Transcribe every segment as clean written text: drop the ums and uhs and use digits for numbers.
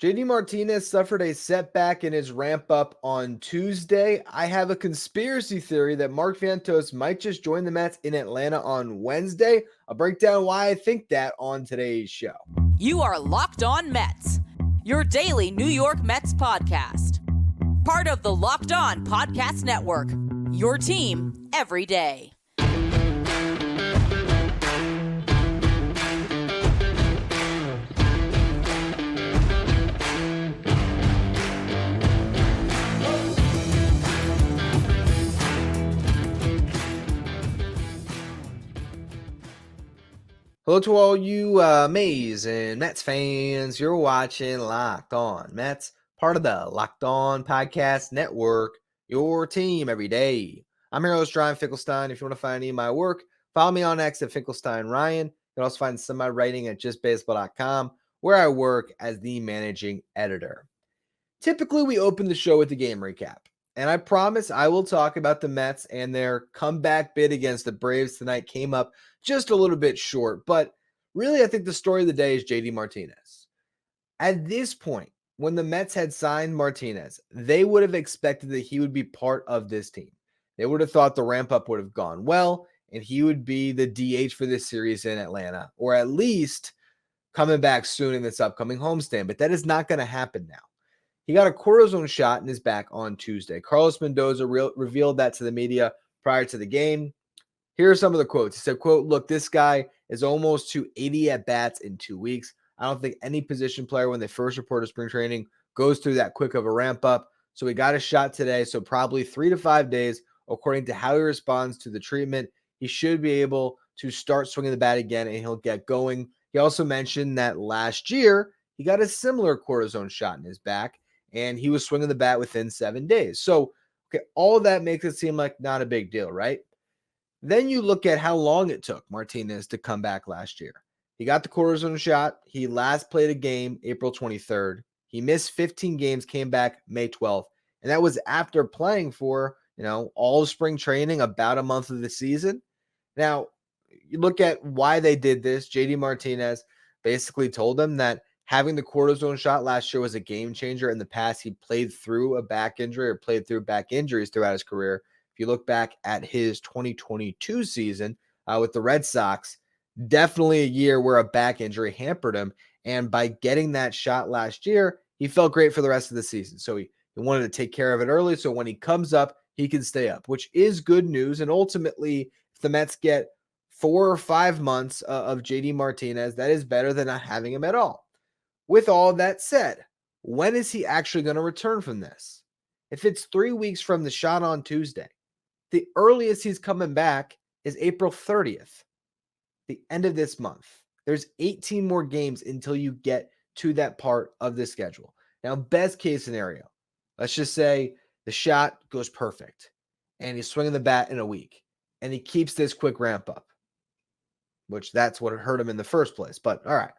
JD Martinez suffered a setback in his ramp up on Tuesday. I have a conspiracy theory that Mark Vientos might just join the Mets in Atlanta on Wednesday. I'll break down why I think that on today's show. You are Locked On Mets, your daily New York Mets podcast. Part of the Locked On Podcast Network, your team every day. Hello to all you amazing Mets fans. You're watching Locked On Mets, part of the Locked On Podcast Network, your team every day. I'm your host, Ryan Finkelstein. If you want to find any of my work, follow me on X at Finkelstein Ryan. You can also find some of my writing at justbaseball.com, where I work as the managing editor. Typically, we open the show with the game recap, and I promise I will talk about the Mets and their comeback bid against the Braves tonight. Came up just a little bit short, but really I think the story of the day is JD Martinez. At this point, when the Mets had signed Martinez, they would have expected that he would be part of this team. They would have thought the ramp up would have gone well, and he would be the DH for this series in Atlanta, or at least coming back soon in this upcoming homestand. But that is not going to happen now. He got a cortisone shot in his back on Tuesday. Carlos Mendoza revealed that to the media prior to the game. Here are some of the quotes. He said, quote, "Look, this guy is almost to 80 at-bats in 2 weeks. I don't think any position player, when they first report to spring training, goes through that quick of a ramp-up. So he got a shot today, so probably 3 to 5 days, according to how he responds to the treatment. He should be able to start swinging the bat again, and he'll get going." He also mentioned that last year, he got a similar cortisone shot in his back, and he was swinging the bat within 7 days. So, okay, all of that makes it seem like not a big deal, right? Then you look at how long it took Martinez to come back last year. He got the cortisone shot. He last played a game April 23rd. He missed 15 games, came back May 12th. And that was after playing for, all of spring training, about a month of the season. Now, you look at why they did this. JD Martinez basically told them that having the cortisone shot last year was a game changer. In the past, he played through a back injury or played through back injuries throughout his career. If you look back at his 2022 season with the Red Sox, definitely a year where a back injury hampered him. And by getting that shot last year, he felt great for the rest of the season. So he wanted to take care of it early. So when he comes up, he can stay up, which is good news. And ultimately, if the Mets get 4 or 5 months of JD Martinez, that is better than not having him at all. With all that said, when is he actually going to return from this? If it's 3 weeks from the shot on Tuesday, the earliest he's coming back is April 30th, the end of this month. There's 18 more games until you get to that part of the schedule. Now, best case scenario, let's just say the shot goes perfect and he's swinging the bat in a week and he keeps this quick ramp up, which that's what hurt him in the first place. But all right,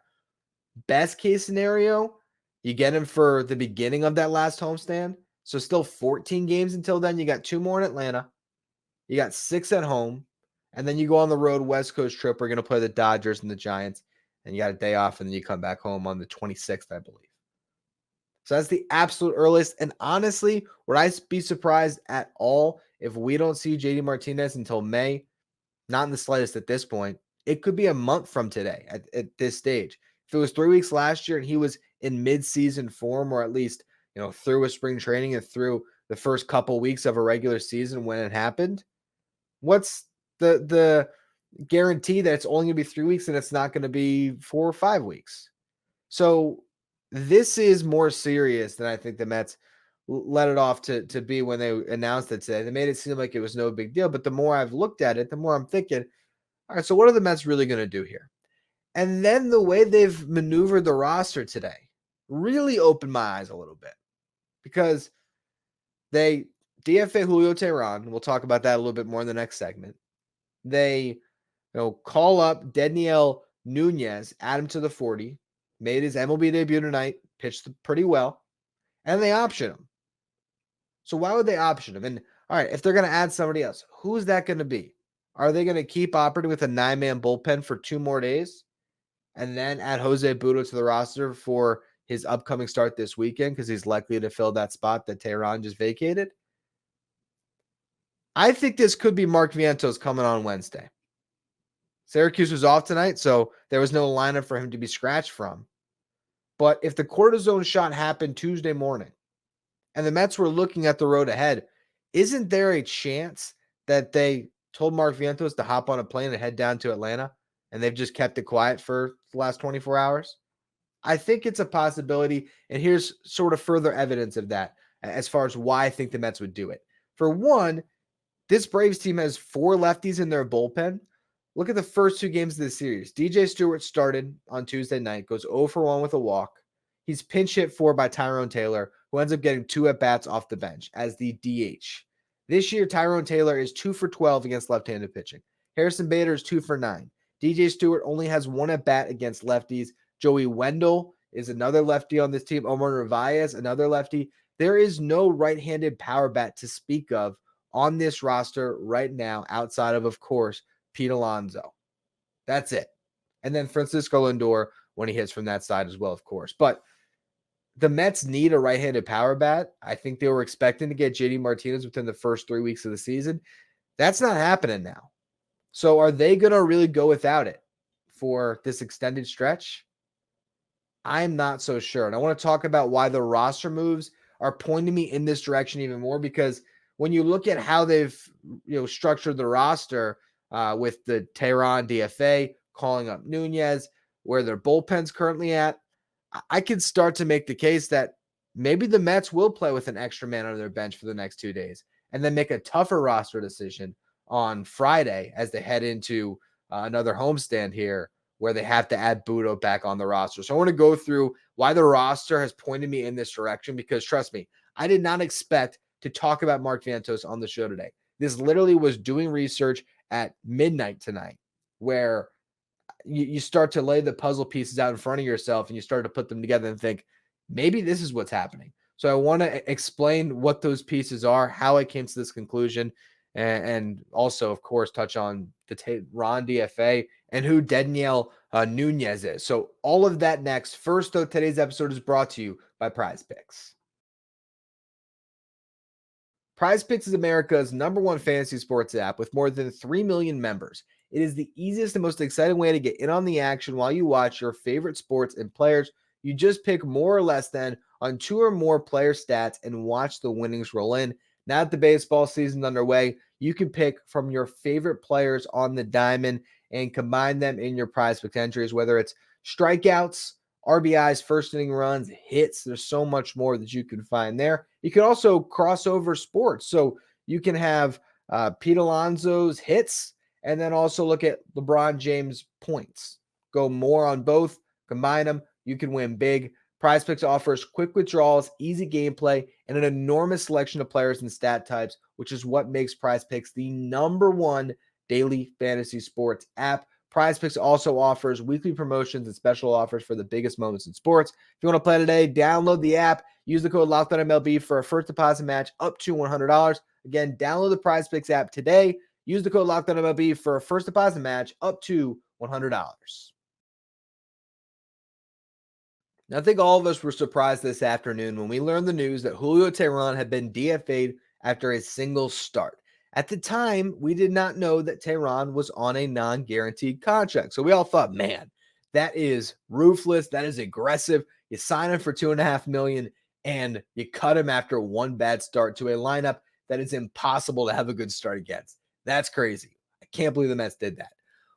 best case scenario, you get him for the beginning of that last homestand. So still 14 games until then. You got 2 more in Atlanta. You got 6 at home, and then you go on the road West Coast trip. We're going to play the Dodgers and the Giants, and you got a day off, and then you come back home on the 26th, I believe. So that's the absolute earliest. And honestly, would I be surprised at all if we don't see JD Martinez until May? Not in the slightest at this point. It could be a month from today at this stage. If it was 3 weeks last year and he was in mid-season form, or at least through a spring training and through the first couple weeks of a regular season when it happened, what's the guarantee that it's only going to be 3 weeks and it's not going to be 4 or 5 weeks? So this is more serious than I think the Mets let it off to be when they announced it today. They made it seem like it was no big deal, but the more I've looked at it, the more I'm thinking, all right, so what are the Mets really going to do here? And then the way they've maneuvered the roster today really opened my eyes a little bit, because they DFA Julio Teheran. We'll talk about that a little bit more in the next segment. They call up Daniel Nunez, add him to the 40, made his MLB debut tonight, pitched pretty well, and they option him. So why would they option him? And all right, if they're going to add somebody else, who's that going to be? Are they going to keep operating with a 9-man bullpen for 2 more days and then add Jose Butto to the roster for his upcoming start this weekend because he's likely to fill that spot that Teheran just vacated. I think this could be Mark Vientos coming on Wednesday. Syracuse was off tonight, so there was no lineup for him to be scratched from. But if the cortisone shot happened Tuesday morning and the Mets were looking at the road ahead, isn't there a chance that they told Mark Vientos to hop on a plane and head down to Atlanta and they've just kept it quiet for the last 24 hours? I think it's a possibility, and here's sort of further evidence of that as far as why I think the Mets would do it. For one, this Braves team has 4 lefties in their bullpen. Look at the first 2 games of the series. DJ Stewart started on Tuesday night, goes 0 for 1 with a walk. He's pinch hit for by Tyrone Taylor, who ends up getting 2 at-bats off the bench as the DH. This year, Tyrone Taylor is 2 for 12 against left-handed pitching. Harrison Bader is 2 for 9. DJ Stewart only has 1 at-bat against lefties. Joey Wendell is another lefty on this team. Omar Narvaez, another lefty. There is no right-handed power bat to speak of on this roster right now outside of course, Pete Alonso. That's it. And then Francisco Lindor when he hits from that side as well, of course. But the Mets need a right-handed power bat. I think they were expecting to get JD Martinez within the first 3 weeks of the season. That's not happening now. So are they going to really go without it for this extended stretch? I'm not so sure. And I want to talk about why the roster moves are pointing me in this direction even more, because when you look at how they've structured the roster with the Teheran DFA, calling up Nunez, where their bullpen's currently at, I can start to make the case that maybe the Mets will play with an extra man on their bench for the next 2 days and then make a tougher roster decision on Friday as they head into another homestand here where they have to add Budo back on the roster. So I want to go through why the roster has pointed me in this direction, because trust me, I did not expect to talk about Mark Vientos on the show today. This literally was doing research at midnight tonight where you start to lay the puzzle pieces out in front of yourself and you start to put them together and think, maybe this is what's happening. So I want to explain what those pieces are, how I came to this conclusion, and also, of course, touch on the Ron DFA and who Daniel Nunez is. So all of that next. First, though, today's episode is brought to you by Prize Picks. Prize Picks is America's #1 fantasy sports app with more than 3 million members. It is the easiest and most exciting way to get in on the action while you watch your favorite sports and players. You just pick more or less than on 2 or more player stats and watch the winnings roll in. Now that the baseball season's underway, you can pick from your favorite players on the diamond and combine them in your Prize Picks entries, whether it's strikeouts, RBIs, first inning runs, hits. There's so much more that you can find there. You can also cross over sports. So you can have Pete Alonso's hits and then also look at LeBron James' points. Go more on both, combine them. You can win big. Prize Picks offers quick withdrawals, easy gameplay, and an enormous selection of players and stat types, which is what makes Prize Picks the #1 daily fantasy sports app. Prize Picks also offers weekly promotions and special offers for the biggest moments in sports. If you want to play today, download the app. Use the code LOCKEDONMLB for a first deposit match up to $100. Again, download the Prize Picks app today. Use the code LOCKEDONMLB for a first deposit match up to $100. Now, I think all of us were surprised this afternoon when we learned the news that Julio Teheran had been DFA'd after a single start. At the time, we did not know that Teheran was on a non-guaranteed contract. So we all thought, man, that is ruthless. That is aggressive. You sign him for $2.5 million and you cut him after one bad start to a lineup that is impossible to have a good start against. That's crazy. I can't believe the Mets did that.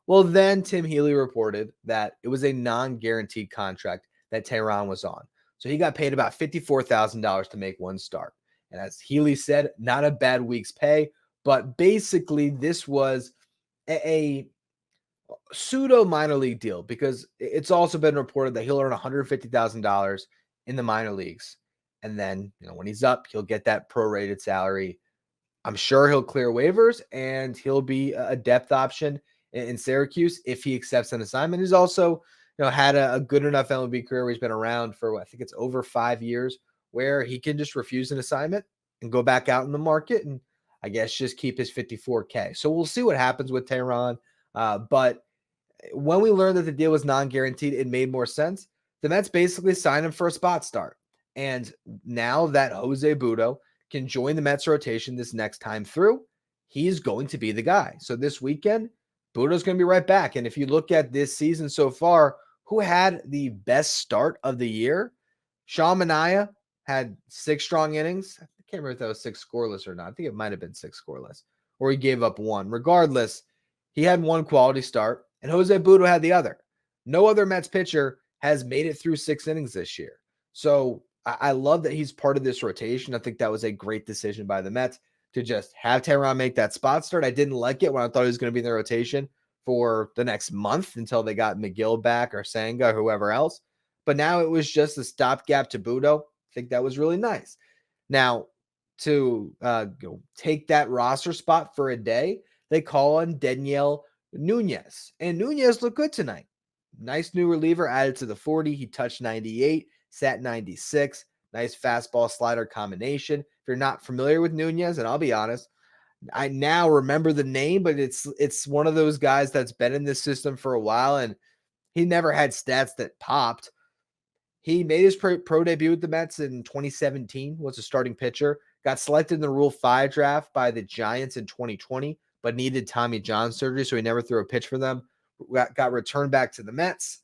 Well, then Tim Healy reported that it was a non-guaranteed contract that Teheran was on. So he got paid about $54,000 to make one start. And as Healy said, not a bad week's pay, but basically this was a pseudo minor league deal, because it's also been reported that he'll earn $150,000 in the minor leagues. And then, when he's up, he'll get that prorated salary. I'm sure he'll clear waivers and he'll be a depth option in Syracuse if he accepts an assignment. He's also had a good enough MLB career where he's been around for, I think it's over 5 years, where he can just refuse an assignment and go back out in the market and I guess just keep his $54K. So we'll see what happens with Teheran. But when we learned that the deal was non-guaranteed, it made more sense. the Mets basically signed him for a spot start. And now that Jose Butto can join the Mets rotation this next time through, he's going to be the guy. So this weekend, Butto's going to be right back. And if you look at this season so far, who had the best start of the year? Sean Manaea had 6 strong innings. I can't remember if that was 6 scoreless or not. I think it might have been 6 scoreless, or he gave up 1. Regardless, he had 1 quality start, and Jose Butto had the other. No other Mets pitcher has made it through 6 innings this year. So I love that he's part of this rotation. I think that was a great decision by the Mets to just have Teheran make that spot start. I didn't like it when I thought he was going to be in the rotation for the next month until they got McGill back or Senga or whoever else. But now it was just a stopgap to Butto. I think that was really nice. Now, to take that roster spot for a day, they call on Daniel Nunez. And Nunez looked good tonight. Nice new reliever added to the 40. He touched 98, sat 96. Nice fastball slider combination. If you're not familiar with Nunez, and I'll be honest, I now remember the name, but it's one of those guys that's been in this system for a while, and he never had stats that popped. He made his pro debut with the Mets in 2017, was a starting pitcher, got selected in the Rule 5 draft by the Giants in 2020, but needed Tommy John surgery, so he never threw a pitch for them. Got returned back to the Mets,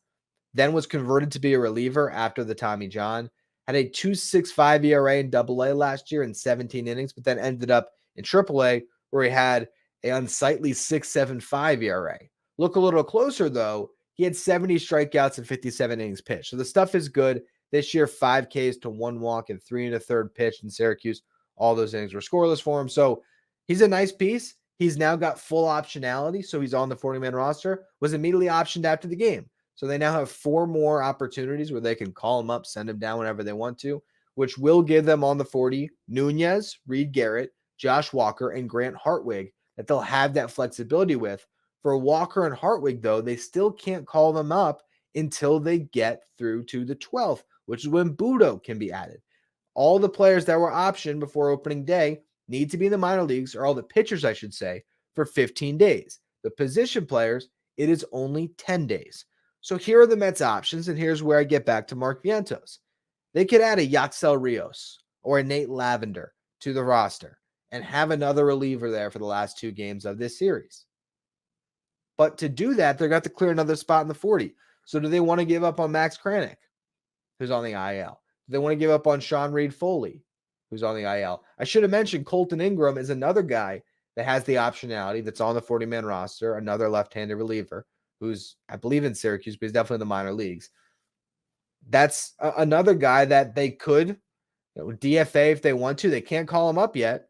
then was converted to be a reliever after the Tommy John. Had a 2.65 ERA in AA last year in 17 innings, but then ended up in AAA where he had an unsightly 6.75 ERA. Look a little closer, though. He had 70 strikeouts and 57 innings pitched. So the stuff is good. This year, 5 Ks to 1 walk and 3 1/3 pitched in Syracuse. All those innings were scoreless for him. So he's a nice piece. He's now got full optionality. So he's on the 40-man roster, was immediately optioned after the game. So they now have 4 more opportunities where they can call him up, send him down whenever they want to, which will give them on the 40 Nunez, Reed Garrett, Josh Walker, and Grant Hartwig that they'll have that flexibility with. For Walker and Hartwig, though, they still can't call them up until they get through to the 12th, which is when Butto can be added. All the players that were optioned before opening day need to be in the minor leagues, or all the pitchers, I should say, for 15 days. The position players, it is only 10 days. So here are the Mets options, and here's where I get back to Mark Vientos. They could add a Yaxel Rios or a Nate Lavender to the roster and have another reliever there for the last 2 games of this series. But to do that, they're going to have to clear another spot in the 40. So do they want to give up on Max Kranick, who's on the IL? Do they want to give up on Sean Reed Foley, who's on the IL? I should have mentioned Colton Ingram is another guy that has the optionality that's on the 40-man roster, another left-handed reliever who's, I believe, in Syracuse, but he's definitely in the minor leagues. That's another guy that they could DFA if they want to. They can't call him up yet.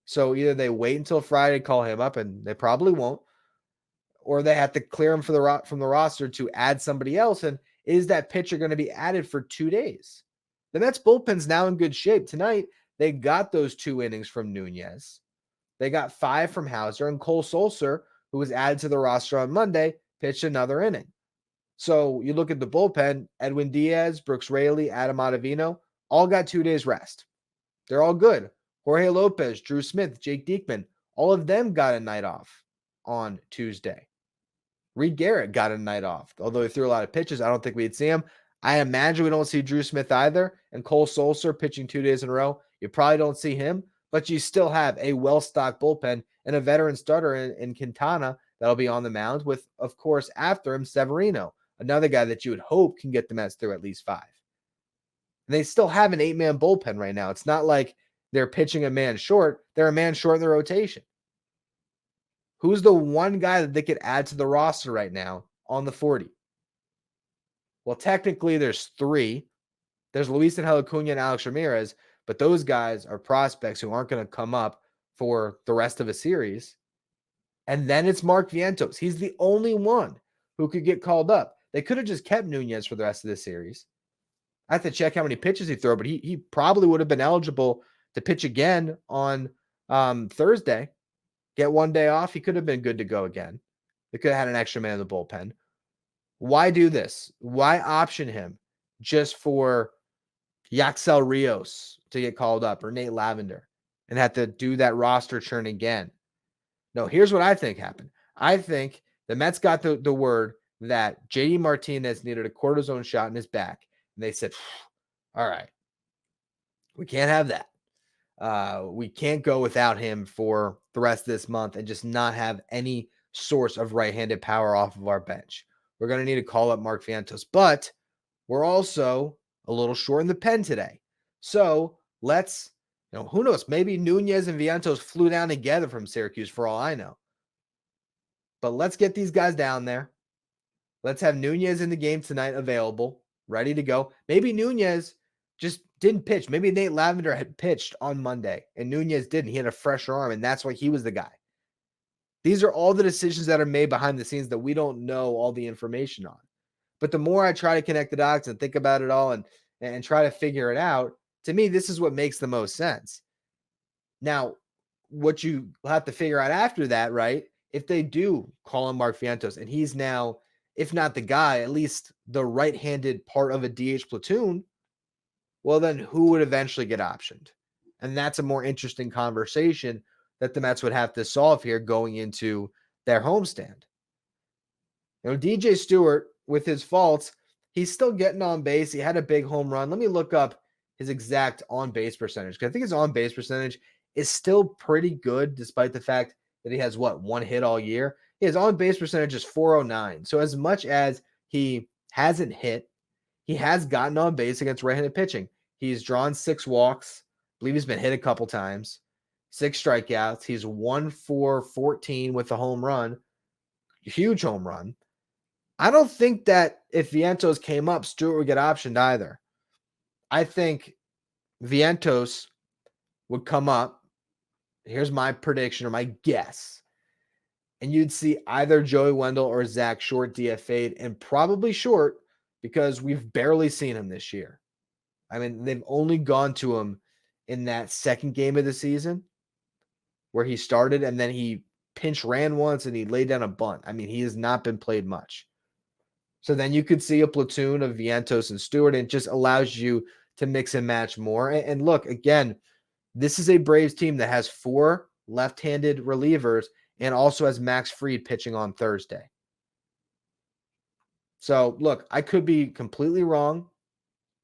So either they wait until Friday to call him up, and they probably won't, or they have to clear him from the roster to add somebody else. And is that pitcher going to be added for 2 days? The Mets bullpen's now in good shape. Tonight, they got those 2 innings from Nunez. They got 5 from Hauser, and Cole Sulser, who was added to the roster on Monday, pitched another inning. So you look at the bullpen, Edwin Diaz, Brooks Raley, Adam Ottavino, all got 2 days rest. They're all good. Jorge Lopez, Drew Smith, Jake Diekman, all of them got a night off on Tuesday. Reed Garrett got a night off. Although he threw a lot of pitches, I don't think we'd see him. I imagine we don't see Drew Smith either. And Cole Sulser pitching 2 days in a row. You probably don't see him, but you still have a well-stocked bullpen and a veteran starter in Quintana that'll be on the mound with, of course, after him, Severino, another guy that you would hope can get the Mets through at least 5. And they still have an 8-man bullpen right now. It's not like they're pitching a man short. They're a man short in the rotation. Who's the one guy that they could add to the roster right now on the 40? Well, technically there's 3. There's Luis Angel Acuna and Alex Ramirez, but those guys are prospects who aren't going to come up for the rest of a series. And then it's Mark Vientos. He's the only one who could get called up. They could have just kept Nunez for the rest of the series. I have to check how many pitches he threw, but he probably would have been eligible to pitch again on Thursday. Get 1 day off. He could have been good to go again. They could have had an extra man in the bullpen. Why do this? Why option him just for Yaxel Rios to get called up or Nate Lavender and have to do that roster churn again? No, here's what I think happened. I think the Mets got the word that JD Martinez needed a cortisone shot in his back. And they said, all right, we can't have that. We can't go without him for the rest of this month and just not have any source of right-handed power off of our bench. We're going to need to call up Mark Vientos, but we're also a little short in the pen today. So let's, who knows? Maybe Nunez and Vientos flew down together from Syracuse for all I know. But let's get these guys down there. Let's have Nunez in the game tonight available, ready to go. Maybe Nunez just didn't pitch. Maybe Nate Lavender had pitched on Monday and Nunez didn't. He had a fresh arm and that's why he was the guy. These are all the decisions that are made behind the scenes that we don't know all the information on. But the more I try to connect the dots and think about it all and try to figure it out, to me, this is what makes the most sense. Now, what you have to figure out after that, right? If they do call him Mark Vientos and he's now, if not the guy, at least the right-handed part of a DH platoon, well, then who would eventually get optioned? And that's a more interesting conversation that the Mets would have to solve here going into their homestand. DJ Stewart, with his faults, he's still getting on base. He had a big home run. Let me look up his exact on-base percentage, because I think his on-base percentage is still pretty good, despite the fact that he has, one hit all year. His on-base percentage is .409. So as much as he hasn't hit, he has gotten on base against right-handed pitching. He's drawn 6 walks. I believe he's been hit a couple times. 6 strikeouts. He's 1 for 14 with a home run. Huge home run. I don't think that if Vientos came up, Stewart would get optioned either. I think Vientos would come up. Here's my prediction or my guess. And you'd see either Joey Wendell or Zach Short DFA'd, and probably Short because we've barely seen him this year. I mean, they've only gone to him in that second game of the season where he started and then he pinch ran once and he laid down a bunt. I mean, he has not been played much. So then you could see a platoon of Vientos and Stewart, and it just allows you to mix and match more. And look, again, this is a Braves team that has 4 left-handed relievers and also has Max Fried pitching on Thursday. So look, I could be completely wrong.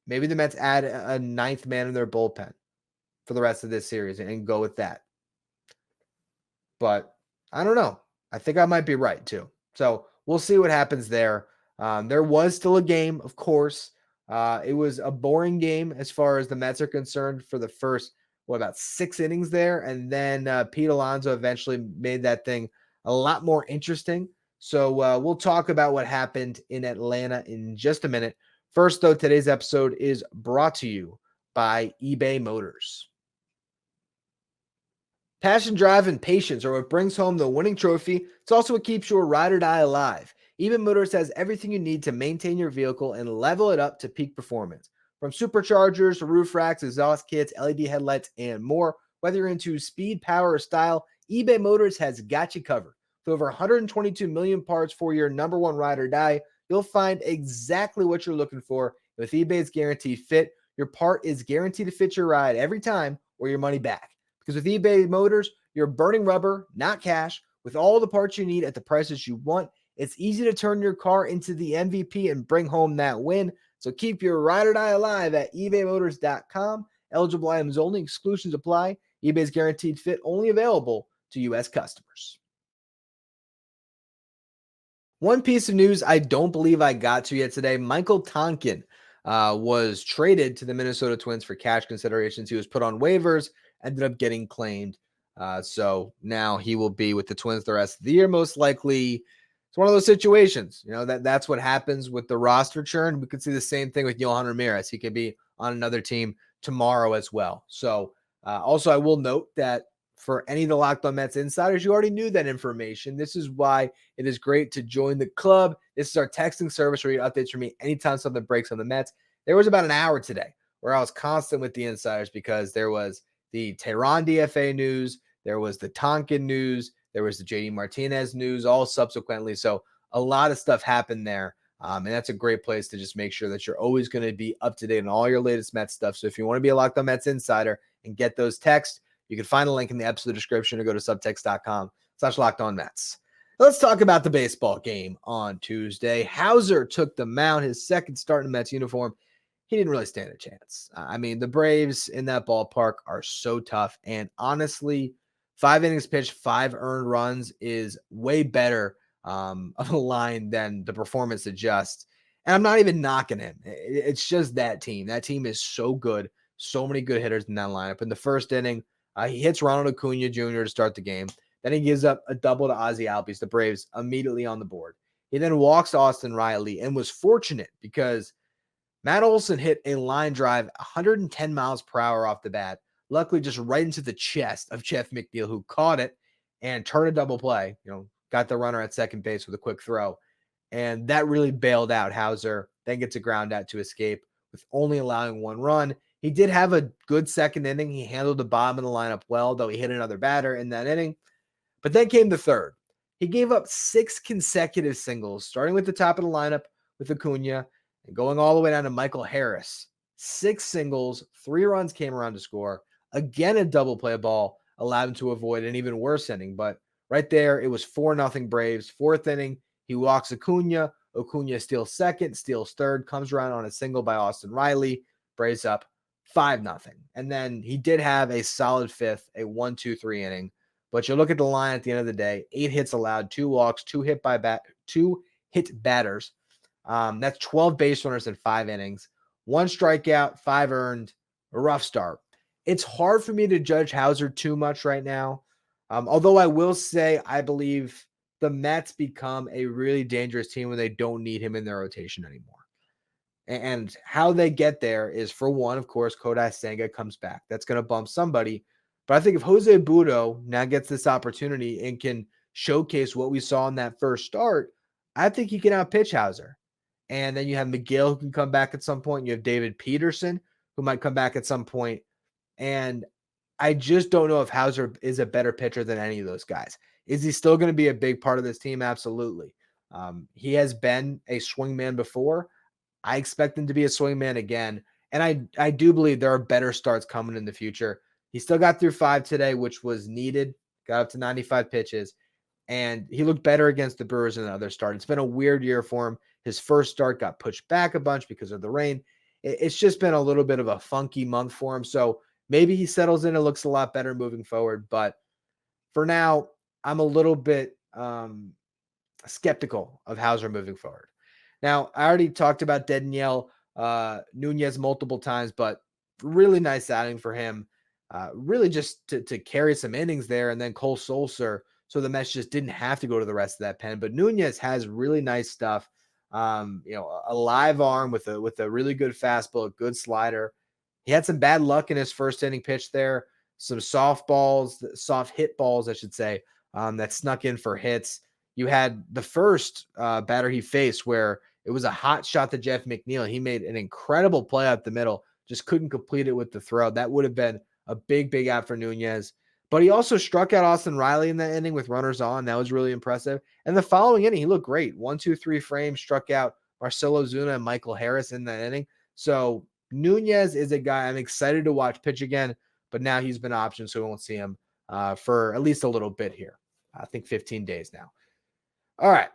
Maybe the Mets add a 9th man in their bullpen for the rest of this series and go with that. But I don't know. I think I might be right too. So we'll see what happens there. There was still a game, of course. It was a boring game as far as the Mets are concerned for the first, about 6 innings there. And then Pete Alonso eventually made that thing a lot more interesting. So we'll talk about what happened in Atlanta in just a minute. First, though, today's episode is brought to you by eBay Motors. Passion, drive, and patience are what brings home the winning trophy. It's also what keeps your ride or die alive. eBay Motors has everything you need to maintain your vehicle and level it up to peak performance. From superchargers to roof racks, exhaust kits, LED headlights, and more. Whether you're into speed, power, or style, eBay Motors has got you covered. With over 122 million parts for your number one ride or die, you'll find exactly what you're looking for. With eBay's Guaranteed Fit, your part is guaranteed to fit your ride every time or your money back. Because with eBay Motors, you're burning rubber, not cash, with all the parts you need at the prices you want. It's easy to turn your car into the MVP and bring home that win. So keep your ride or die alive at ebaymotors.com. Eligible items only. Exclusions apply. eBay's Guaranteed Fit only available to U.S. customers. One piece of news I don't believe I got to yet today. Michael Tonkin was traded to the Minnesota Twins for cash considerations. He was put on waivers, ended up getting claimed. So now he will be with the Twins the rest of the year, most likely. It's one of those situations, that's what happens with the roster churn. We could see the same thing with Yohan Ramirez. He could be on another team tomorrow as well. So also I will note that for any of the Locked On Mets insiders, you already knew that information. This is why it is great to join the club. This is our texting service where you get updates from me anytime something breaks on the Mets. There was about an hour today where I was constant with the insiders because there was the Teheran DFA news, there was the Tonkin news, there was the JD Martinez news, all subsequently. So a lot of stuff happened there. And that's a great place to just make sure that you're always going to be up to date on all your latest Mets stuff. So if you want to be a Locked On Mets insider and get those texts, you can find a link in the episode description or go to subtext.com/LockedOnMets. Let's talk about the baseball game on Tuesday. Hauser took the mound, his second start in the Mets uniform. He didn't really stand a chance. I mean, the Braves in that ballpark are so tough. And honestly, 5 innings pitched, 5 earned runs is way better of a line than the performance suggests. And I'm not even knocking him. It's just that team. That team is so good. So many good hitters in that lineup. In the first inning, he hits Ronald Acuna Jr. to start the game. Then he gives up a double to Ozzie Albies, the Braves immediately on the board. He then walks Austin Riley and was fortunate because Matt Olson hit a line drive 110 miles per hour off the bat, luckily just right into the chest of Jeff McNeil, who caught it and turned a double play, got the runner at second base with a quick throw. And that really bailed out Hauser, then gets a ground out to escape with only allowing 1 run. He did have a good second inning. He handled the bottom of the lineup well, though he hit another batter in that inning. But then came the third. He gave up 6 consecutive singles, starting with the top of the lineup with Acuna and going all the way down to Michael Harris. 6 singles, 3 runs came around to score. Again, a double play ball allowed him to avoid an even worse inning. But right there, it was 4-0 Braves. Fourth inning, he walks Acuna. Acuna steals second, steals third, comes around on a single by Austin Riley. Braves up 5-0. And then he did have a solid fifth, a 1-2-3 inning. But you look at the line at the end of the day, 8 hits allowed, 2 walks, 2 hit batters. That's 12 base runners in 5 innings, 1 strikeout, 5 earned, a rough start. It's hard for me to judge Hauser too much right now. Although I will say I believe the Mets become a really dangerous team when they don't need him in their rotation anymore. And how they get there is, for one, of course, Kodai Senga comes back. That's going to bump somebody. But I think if Jose Butto now gets this opportunity and can showcase what we saw in that first start, I think he can outpitch Hauser. And then you have Miguel who can come back at some point. You have David Peterson who might come back at some point. And I just don't know if Hauser is a better pitcher than any of those guys. Is he still going to be a big part of this team? Absolutely. He has been a swingman before. I expect him to be a swingman again. And I do believe there are better starts coming in the future. He still got through 5 today, which was needed. Got up to 95 pitches. And he looked better against the Brewers than the other start. It's been a weird year for him. His first start got pushed back a bunch because of the rain. It's just been a little bit of a funky month for him. So maybe he settles in and looks a lot better moving forward. But for now, I'm a little bit skeptical of Hauser moving forward. Now, I already talked about Daniel Nunez multiple times, but really nice outing for him. Really just to carry some innings there, and then Cole Sulser, so the Mets just didn't have to go to the rest of that pen. But Nunez has really nice stuff. A live arm with a really good fastball, a good slider. He had some bad luck in his first inning pitch there. Some soft hit balls, I should say, that snuck in for hits. You had the first batter he faced where it was a hot shot to Jeff McNeil. He made an incredible play up the middle, just couldn't complete it with the throw. That would have been a big out for Nunez. But he also struck out Austin Riley in that inning with runners on. That was really impressive. And the following inning, he looked great. 1-2-3 frame, struck out Marcelo Zuna and Michael Harris in that inning. So Nunez is a guy I'm excited to watch pitch again, but now he's been optioned, so we won't see him for at least a little bit here. I think 15 days now. All right.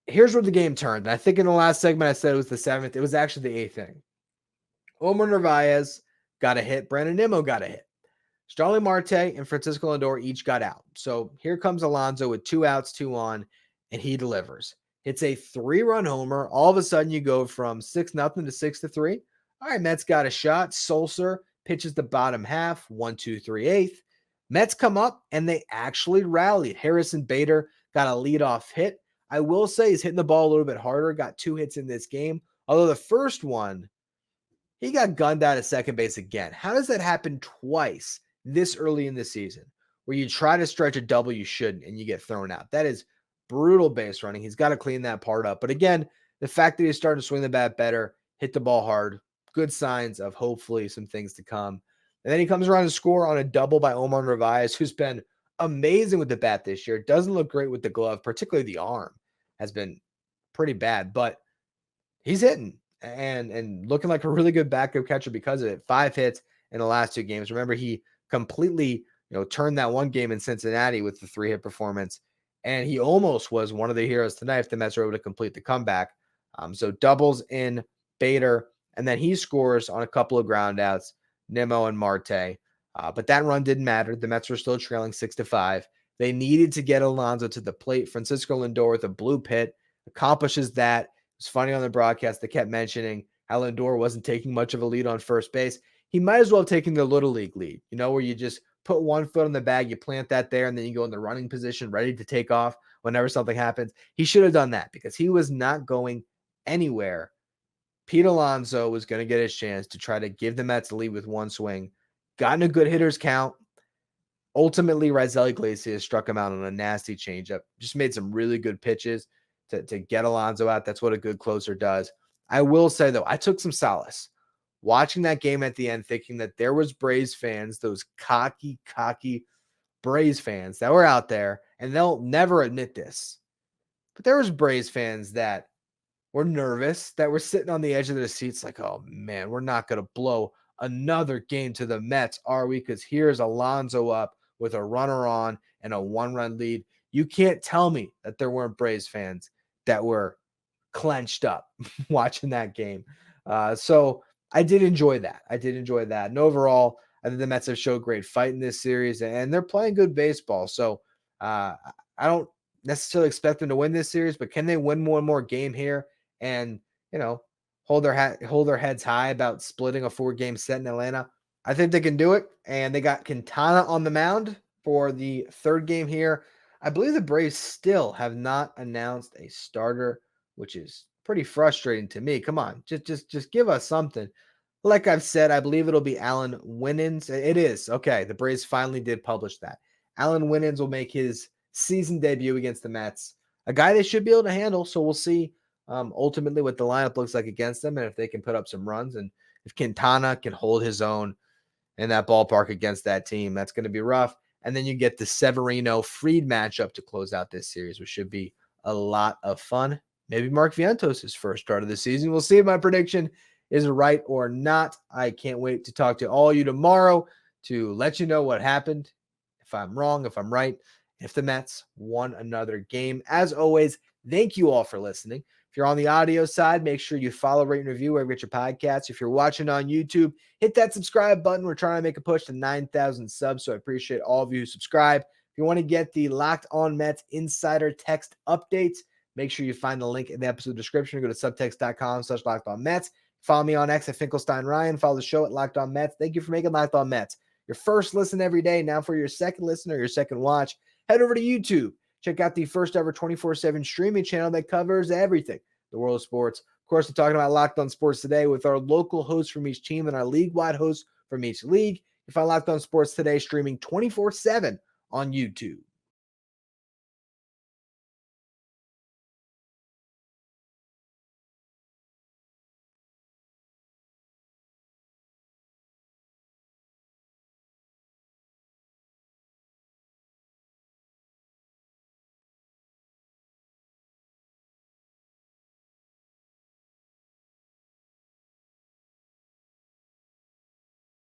Here's where the game turned. I think in the last segment I said it was the 7th. It was actually the 8th inning. Omar Narvaez got a hit. Brandon Nimmo got a hit. Starling Marte and Francisco Lindor each got out. So here comes Alonso with 2 outs, 2 on, and he delivers. It's a 3-run homer. All of a sudden you go from 6-0 to 6-3. All right, Mets got a shot. Sulser pitches the bottom half, 1-2-3-8. Mets come up and they actually rallied. Harrison Bader got a leadoff hit. I will say he's hitting the ball a little bit harder. Got 2 hits in this game. Although the first one, he got gunned out at second base again. How does that happen twice this early in the season where you try to stretch a double you shouldn't and you get thrown out? That is brutal base running. He's got to clean that part up. But again, the fact that he's starting to swing the bat better, hit the ball hard, good signs of hopefully some things to come. And then he comes around to score on a double by Omar Narvaez, who's been amazing with the bat this year. Doesn't look great with the glove, particularly the arm has been pretty bad, but he's hitting and looking like a really good backup catcher because of it. 5 hits in the last 2 games. Remember, he completely turned that one game in Cincinnati with the 3-hit performance. And he almost was one of the heroes tonight if the Mets were able to complete the comeback. So doubles in Bader, and then he scores on a couple of groundouts, Nimmo and Marte. But that run didn't matter. The Mets were still trailing 6-5. They needed to get Alonso to the plate. Francisco Lindor with a blue pit accomplishes that. It's funny on the broadcast, they kept mentioning how Lindor wasn't taking much of a lead on first base. He might as well have taken the Little League lead, where you just put one foot on the bag, you plant that there, and then you go in the running position, ready to take off whenever something happens. He should have done that because he was not going anywhere. Pete Alonso was going to get his chance to try to give the Mets a lead with one swing. Gotten a good hitter's count. Ultimately, Raisel Iglesias struck him out on a nasty changeup. Just made some really good pitches to get Alonso out. That's what a good closer does. I will say, though, I took some solace watching that game at the end, thinking that there was Braves fans, those cocky Braves fans that were out there, and they'll never admit this, but there was Braves fans that were nervous, that were sitting on the edge of their seats like, oh, man, we're not going to blow another game to the Mets, are we? Because here's Alonso up with a runner on and a one-run lead. You can't tell me that there weren't Braves fans that were clenched up watching that game. So I did enjoy that. And overall, I think the Mets have showed great fight in this series, and they're playing good baseball. So I don't necessarily expect them to win this series, but can they win one more game here and, hold their heads high about splitting a 4-game set in Atlanta? I think they can do it. And they got Quintana on the mound for the third game here. I believe the Braves still have not announced a starter, which is pretty frustrating to me. Come on, just give us something. Like I've said, I believe it'll be Alan Winans. It is. Okay, the Braves finally did publish that. Alan Winans will make his season debut against the Mets, a guy they should be able to handle. So we'll see ultimately what the lineup looks like against them and if they can put up some runs. And if Quintana can hold his own in that ballpark against that team, that's going to be rough. And then you get the Severino-Fried matchup to close out this series, which should be a lot of fun. Maybe Mark Vientos' first start of the season. We'll see if my prediction is right or not. I can't wait to talk to all you tomorrow to let you know what happened, if I'm wrong, if I'm right, if the Mets won another game. As always, thank you all for listening. If you're on the audio side, make sure you follow, rate, and review wherever you get your podcasts. If you're watching on YouTube, hit that subscribe button. We're trying to make a push to 9,000 subs, so I appreciate all of you who subscribe. If you want to get the Locked On Mets Insider Text updates, make sure you find the link in the episode description. Go to subtext.com/LockedOnMets. Follow me on X at Finkelstein Ryan. Follow the show at Locked On Mets. Thank you for making Locked On Mets your first listen every day. Now for your second listen or your second watch, head over to YouTube. Check out the first ever 24/7 streaming channel that covers everything, the world of sports. Of course, we're talking about Locked On Sports Today with our local hosts from each team and our league-wide hosts from each league. You find Locked On Sports Today streaming 24/7 on YouTube.